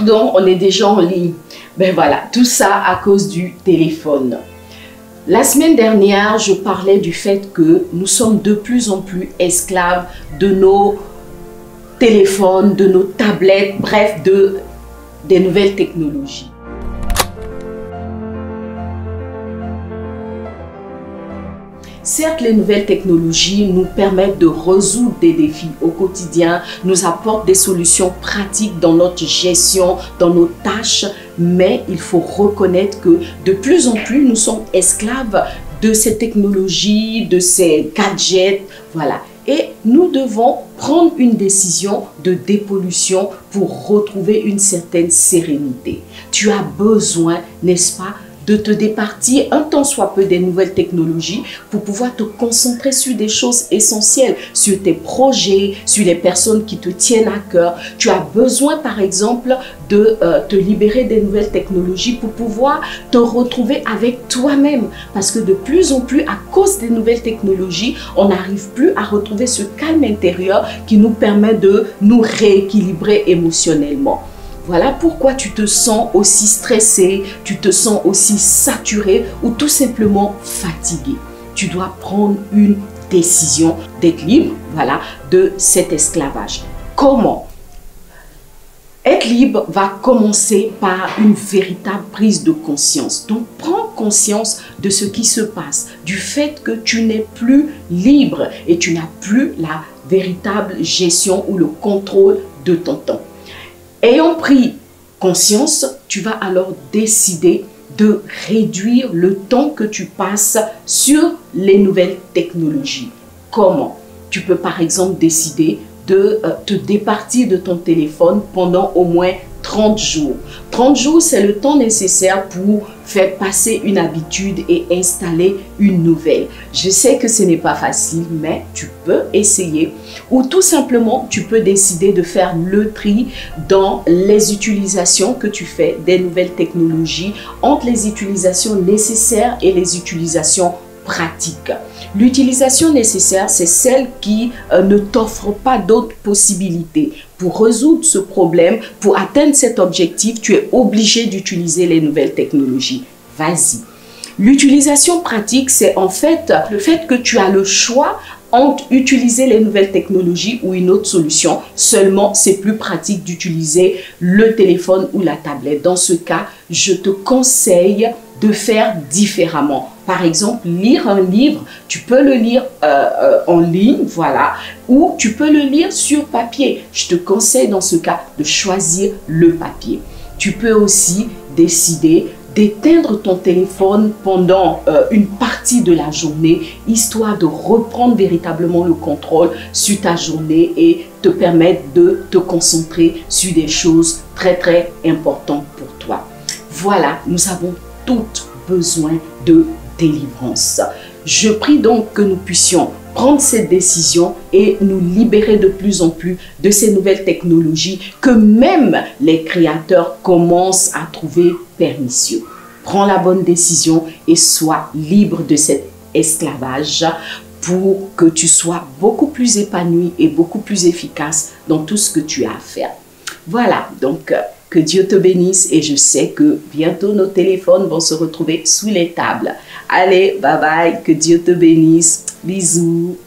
Pardon, on est déjà en ligne. Ben voilà, tout ça à cause du téléphone. La semaine dernière, je parlais du fait que nous sommes de plus en plus esclaves de nos téléphones, de nos tablettes, bref, des nouvelles technologies. Certes, les nouvelles technologies nous permettent de résoudre des défis au quotidien, nous apportent des solutions pratiques dans notre gestion, dans nos tâches, mais il faut reconnaître que de plus en plus, nous sommes esclaves de ces technologies, de ces gadgets, voilà. Et nous devons prendre une décision de dépollution pour retrouver une certaine sérénité. Tu as besoin, n'est-ce pas, de te départir un tant soit peu des nouvelles technologies pour pouvoir te concentrer sur des choses essentielles, sur tes projets, sur les personnes qui te tiennent à cœur. Tu as besoin, par exemple, de te libérer des nouvelles technologies pour pouvoir te retrouver avec toi-même. Parce que de plus en plus, à cause des nouvelles technologies, on n'arrive plus à retrouver ce calme intérieur qui nous permet de nous rééquilibrer émotionnellement. Voilà pourquoi tu te sens aussi stressé, tu te sens aussi saturé ou tout simplement fatigué. Tu dois prendre une décision d'être libre, voilà, de cet esclavage. Comment? Être libre va commencer par une véritable prise de conscience. Donc, prends conscience de ce qui se passe, du fait que tu n'es plus libre et tu n'as plus la véritable gestion ou le contrôle de ton temps. Ayant pris conscience, tu vas alors décider de réduire le temps que tu passes sur les nouvelles technologies. Comment? Tu peux par exemple décider de te départir de ton téléphone pendant au moins 30 jours. 30 jours, c'est le temps nécessaire pour faire passer une habitude et installer une nouvelle. Je sais que ce n'est pas facile, mais tu peux essayer. Ou tout simplement, tu peux décider de faire le tri dans les utilisations que tu fais des nouvelles technologies entre les utilisations nécessaires et les utilisations pratiques. L'utilisation nécessaire, c'est celle qui ne t'offre pas d'autres possibilités. Pour résoudre ce problème, pour atteindre cet objectif, tu es obligé d'utiliser les nouvelles technologies. Vas-y. L'utilisation pratique, c'est en fait le fait que tu as le choix entre utiliser les nouvelles technologies ou une autre solution. Seulement, c'est plus pratique d'utiliser le téléphone ou la tablette. Dans ce cas, je te conseille de faire différemment. Par exemple, lire un livre, tu peux le lire en ligne, voilà, ou tu peux le lire sur papier. Je te conseille dans ce cas de choisir le papier. Tu peux aussi décider d'éteindre ton téléphone pendant une partie de la journée, histoire de reprendre véritablement le contrôle sur ta journée et te permettre de te concentrer sur des choses très très importantes pour toi. Voilà, nous avons toutes besoin de délivrance. Je prie donc que nous puissions prendre cette décision et nous libérer de plus en plus de ces nouvelles technologies que même les créateurs commencent à trouver pernicieux. Prends la bonne décision et sois libre de cet esclavage pour que tu sois beaucoup plus épanoui et beaucoup plus efficace dans tout ce que tu as à faire. Voilà, donc que Dieu te bénisse et je sais que bientôt nos téléphones vont se retrouver sous les tables. Allez, bye bye, que Dieu te bénisse. Bisous.